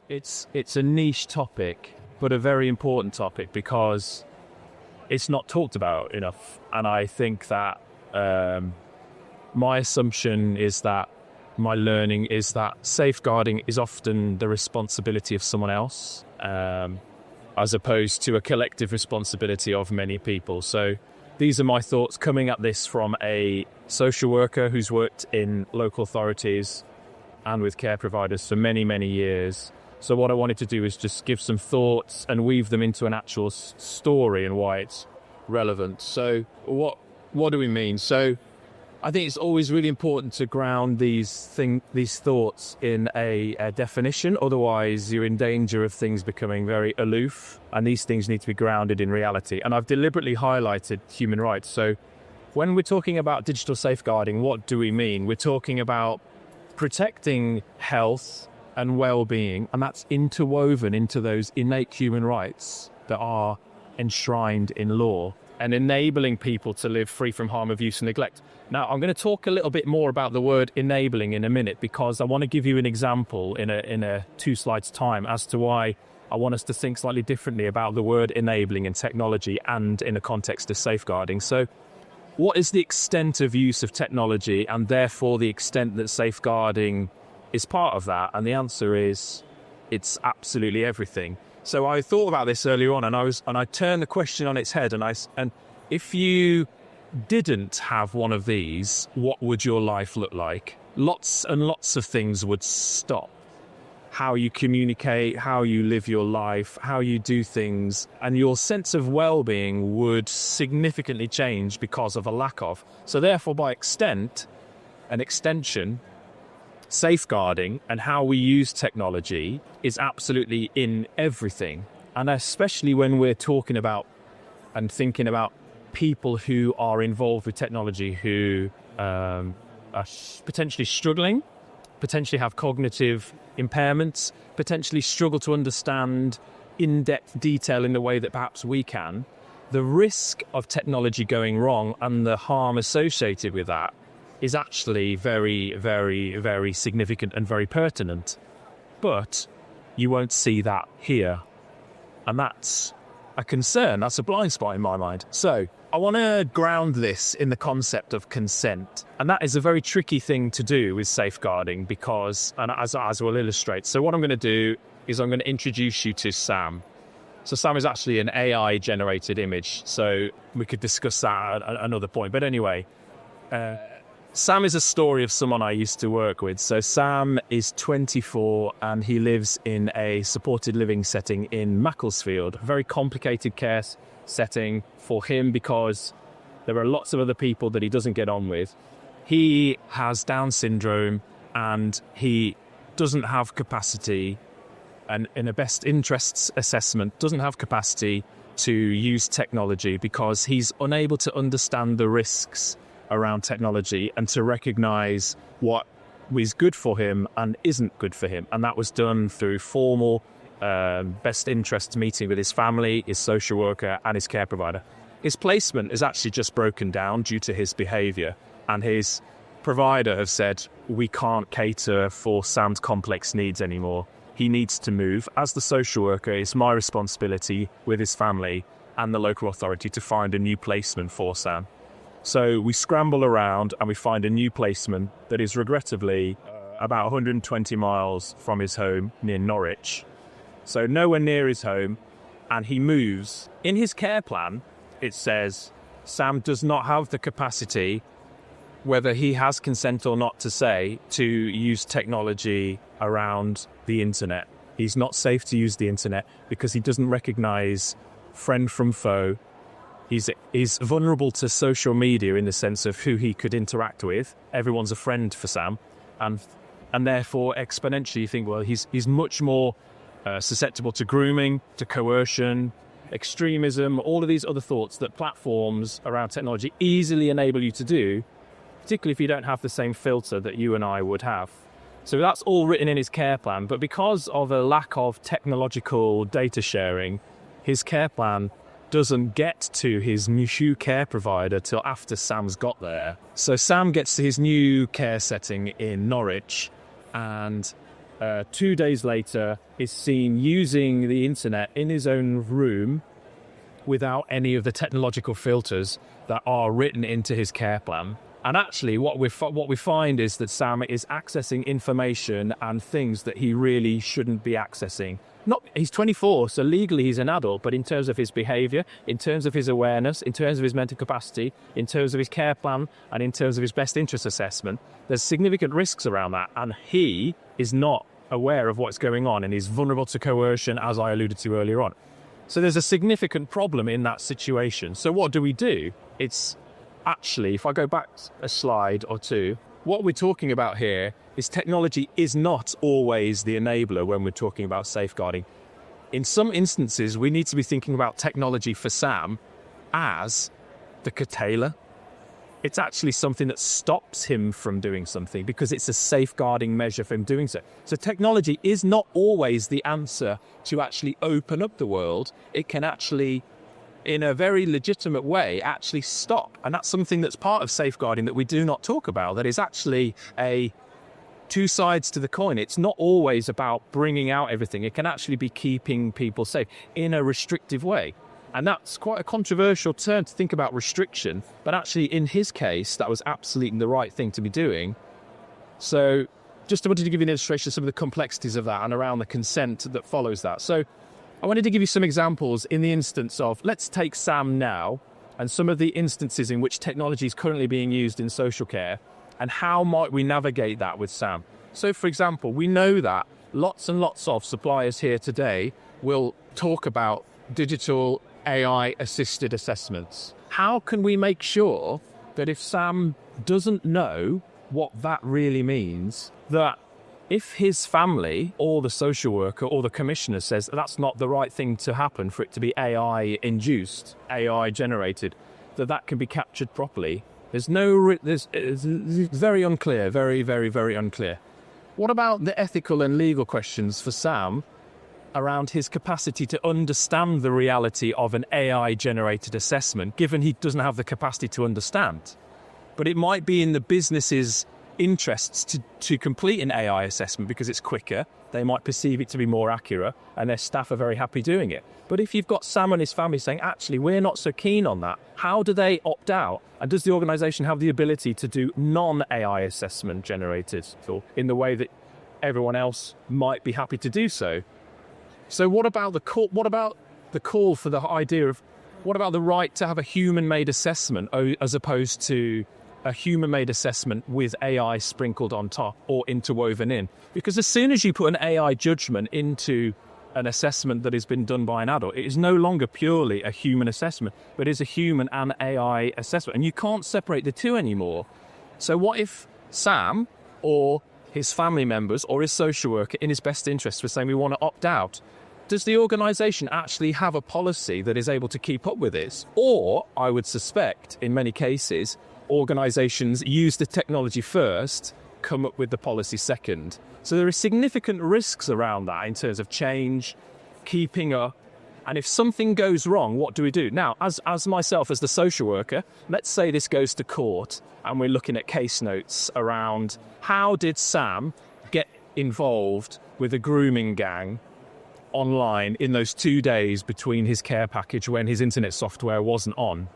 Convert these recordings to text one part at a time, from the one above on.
It's a niche topic, but a very important topic because it's not talked about enough. And I think that my assumption is that my learning is that safeguarding is often the responsibility of someone else, as opposed to a collective responsibility of many people. So these are my thoughts coming at this from a social worker who's worked in local authorities and with care providers for many, many years. So what I wanted to do is just give some thoughts and weave them into an actual story and why it's relevant. So what do we mean? So I think it's always really important to ground these thoughts in a definition. Otherwise, you're in danger of things becoming very aloof, and these things need to be grounded in reality. And I've deliberately highlighted human rights. So when we're talking about digital safeguarding, what do we mean? We're talking about protecting health and well-being, and that's interwoven into those innate human rights that are enshrined in law, and enabling people to live free from harm, abuse and neglect. Now, I'm going to talk a little bit more about the word enabling in a minute, because I want to give you an example in a 2 slides time as to why I want us to think slightly differently about the word enabling in technology and in the context of safeguarding. So what is the extent of use of technology, and therefore the extent that safeguarding is part of that? And the answer is it's absolutely everything. So I thought about this earlier on, and I turned the question on its head, and if you didn't have one of these, what would your life look like? Lots and lots of things would stop. How you communicate, how you live your life, how you do things, and your sense of well-being would significantly change because of a lack of. So therefore, by extension, safeguarding and how we use technology is absolutely in everything. And especially when we're talking about and thinking about people who are involved with technology who are potentially struggling, potentially have cognitive impairments, potentially struggle to understand in-depth detail in the way that perhaps we can, the risk of technology going wrong and the harm associated with that is actually very, very, very significant and very pertinent. But you won't see that here. And that's a concern. That's a blind spot in my mind. So I want to ground this in the concept of consent. And that is a very tricky thing to do with safeguarding because, and as we'll illustrate. So what I'm going to do is I'm going to introduce you to Sam. So Sam is actually an AI-generated image. So we could discuss that at another point. But anyway, Sam is a story of someone I used to work with. So Sam is 24 and he lives in a supported living setting in Macclesfield. A very complicated care setting for him because there are lots of other people that he doesn't get on with. He has Down syndrome and he doesn't have capacity, and in a best interests assessment, doesn't have capacity to use technology because he's unable to understand the risks around technology and to recognize what is good for him and isn't good for him. And that was done through formal best interests meeting with his family, his social worker and his care provider. His placement is actually just broken down due to his behavior, and his provider have said, we can't cater for Sam's complex needs anymore. He needs to move. As the social worker, it's my responsibility with his family and the local authority to find a new placement for Sam. So we scramble around and we find a new placement that is regrettably about 120 miles from his home near Norwich. So nowhere near his home, and he moves. In his care plan, it says Sam does not have the capacity, whether he has consent or not to say, to use technology around the internet. He's not safe to use the internet because he doesn't recognize friend from foe. He's vulnerable to social media in the sense of who he could interact with. Everyone's a friend for Sam, and therefore exponentially you think, well, he's much more susceptible to grooming, to coercion, extremism, all of these other thoughts that platforms around technology easily enable you to do, particularly if you don't have the same filter that you and I would have. So that's all written in his care plan, but because of a lack of technological data sharing, his care plan doesn't get to his new care provider till after Sam's got there. So Sam gets to his new care setting in Norwich, and 2 days later is seen using the internet in his own room without any of the technological filters that are written into his care plan. And actually what we find is that Sam is accessing information and things that he really shouldn't be accessing. He's 24, so legally he's an adult, but in terms of his behaviour, in terms of his awareness, in terms of his mental capacity, in terms of his care plan, and in terms of his best interest assessment, there's significant risks around that, and he is not aware of what's going on, and he's vulnerable to coercion, as I alluded to earlier on. So there's a significant problem in that situation. So what do we do? It's actually, if I go back a slide or two, what we're talking about here is technology is not always the enabler when we're talking about safeguarding. In some instances, we need to be thinking about technology for Sam as the curtailer. It's actually something that stops him from doing something because it's a safeguarding measure for him doing so. So technology is not always the answer to actually open up the world. It can actually, in a very legitimate way, actually stop. And that's something that's part of safeguarding that we do not talk about, that is actually two sides to the coin. It's not always about bringing out everything. It can actually be keeping people safe in a restrictive way. And that's quite a controversial term to think about restriction, but actually in his case, that was absolutely the right thing to be doing. So just wanted to give you an illustration of some of the complexities of that and around the consent that follows that. So I wanted to give you some examples in the instance of, let's take Sam now and some of the instances in which technology is currently being used in social care, and how might we navigate that with Sam. So for example, we know that lots and lots of suppliers here today will talk about digital AI-assisted assessments. How can we make sure that if Sam doesn't know what that really means, that if his family or the social worker or the commissioner says that's not the right thing to happen for it to be AI-induced, AI-generated, that can be captured properly? It's very unclear, very, very, very unclear. What about the ethical and legal questions for Sam around his capacity to understand the reality of an AI-generated assessment, given he doesn't have the capacity to understand? But it might be in the business's interests to complete an AI assessment because it's quicker. They might perceive it to be more accurate, and their staff are very happy doing it. But if you've got Sam and his family saying, actually, we're not so keen on that, how do they opt out? And does the organisation have the ability to do non-AI assessment generated in the way that everyone else might be happy to do so? So what about the call? What about the call for the idea of, what about the right to have a human-made assessment as opposed to a human-made assessment with AI sprinkled on top or interwoven in? Because as soon as you put an AI judgment into an assessment that has been done by an adult, it is no longer purely a human assessment, but is a human and AI assessment. And you can't separate the two anymore. So what if Sam or his family members or his social worker in his best interest were saying we want to opt out? Does the organisation actually have a policy that is able to keep up with this? Or, I would suspect, in many cases, organisations use the technology first, come up with the policy second. So there are significant risks around that in terms of change, keeping up. And if something goes wrong, what do we do? Now, as myself, as the social worker, let's say this goes to court and we're looking at case notes around how did Sam get involved with a grooming gang online in those 2 days between his care package when his internet software wasn't on,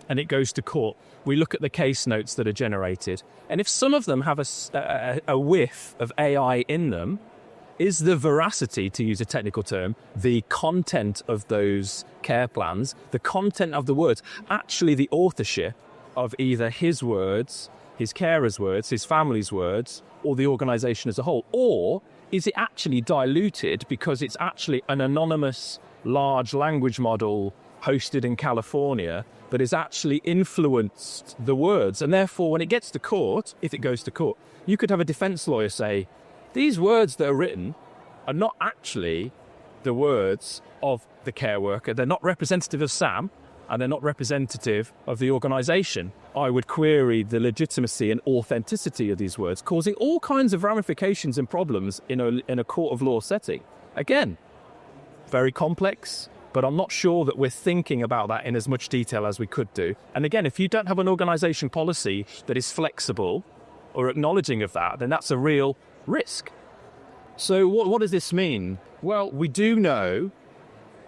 and it goes to court. We look at the case notes that are generated, and if some of them have a whiff of AI in them, is the veracity, to use a technical term, the content of those care plans, the content of the words, actually the authorship of either his words, his carer's words, his family's words, or the organisation as a whole? Or is it actually diluted because it's actually an anonymous large language model hosted in California that has actually influenced the words? And therefore, when it gets to court, if it goes to court, you could have a defence lawyer say, these words that are written are not actually the words of the care worker. They're not representative of Sam, and they're not representative of the organisation. I would query the legitimacy and authenticity of these words, causing all kinds of ramifications and problems in a court of law setting. Again, very complex, but I'm not sure that we're thinking about that in as much detail as we could do. And again, if you don't have an organisation policy that is flexible or acknowledging of that, then that's a real risk. So what does this mean? Well, we do know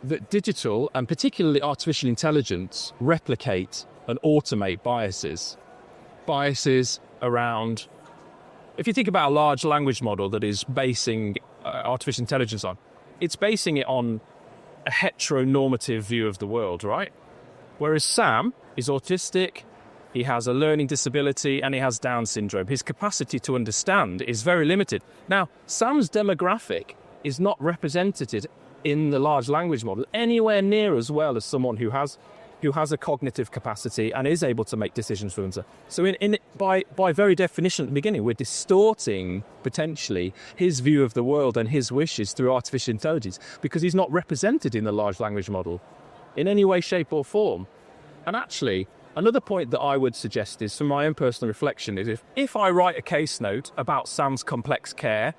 that digital and particularly artificial intelligence replicate and automate biases. Biases around, if you think about a large language model that is basing artificial intelligence on, it's basing it on a heteronormative view of the world, right? Whereas Sam is autistic, he has a learning disability, and he has Down syndrome. His capacity to understand is very limited. Now, Sam's demographic is not represented in the large language model anywhere near as well as someone who has a cognitive capacity and is able to make decisions for himself. So by very definition at the beginning, we're distorting potentially his view of the world and his wishes through artificial intelligence because he's not represented in the large language model in any way, shape or form. And actually, another point that I would suggest is, from my own personal reflection, is if I write a case note about Sam's complex care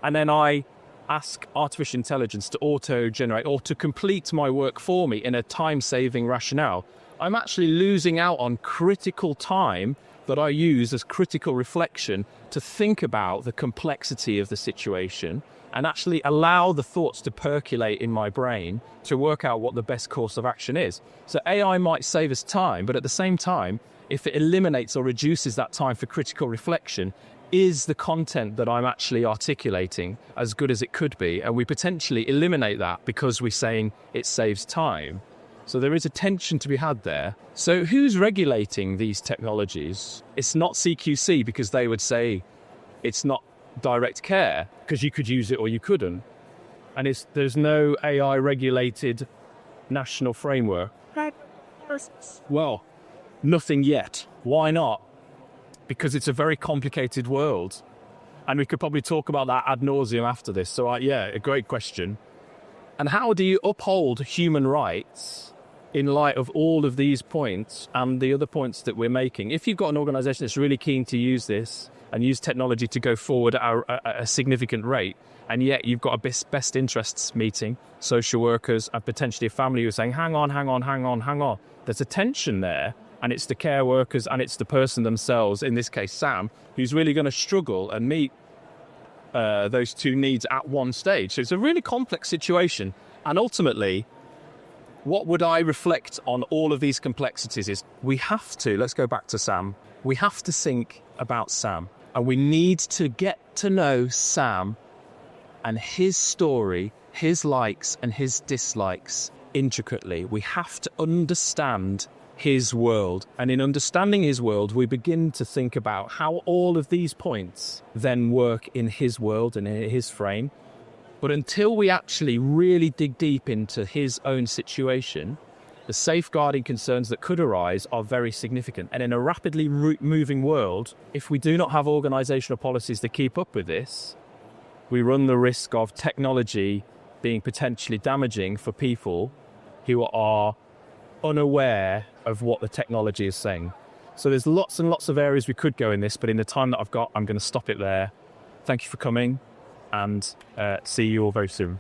and then I ask artificial intelligence to auto-generate or to complete my work for me in a time-saving rationale, I'm actually losing out on critical time that I use as critical reflection to think about the complexity of the situation and actually allow the thoughts to percolate in my brain to work out what the best course of action is. So AI might save us time, but at the same time, if it eliminates or reduces that time for critical reflection, is the content that I'm actually articulating as good as it could be? And we potentially eliminate that because we're saying it saves time. So there is a tension to be had there. So who's regulating these technologies? It's not CQC, because they would say it's not direct care because you could use it or you couldn't. And there's no AI regulated national framework. Well, nothing yet. Why not? Because it's a very complicated world. And we could probably talk about that ad nauseum after this. So a great question. And how do you uphold human rights in light of all of these points and the other points that we're making? If you've got an organisation that's really keen to use this and use technology to go forward at a significant rate, and yet you've got a best interests meeting, social workers and potentially a family who are saying, hang on. There's a tension there. And it's the care workers and it's the person themselves, in this case Sam, who's really going to struggle and meet those two needs at one stage. So it's a really complex situation. And ultimately, what would I reflect on all of these complexities is we have to, let's go back to Sam, we have to think about Sam. And we need to get to know Sam and his story, his likes and his dislikes intricately. We have to understand his world. And in understanding his world, we begin to think about how all of these points then work in his world and in his frame. But until we actually really dig deep into his own situation, the safeguarding concerns that could arise are very significant. And in a rapidly moving world, if we do not have organisational policies to keep up with this, we run the risk of technology being potentially damaging for people who are unaware of what the technology is saying. So there's lots and lots of areas we could go in this, but in the time that I've got, I'm going to stop it there. Thank you for coming, and see you all very soon.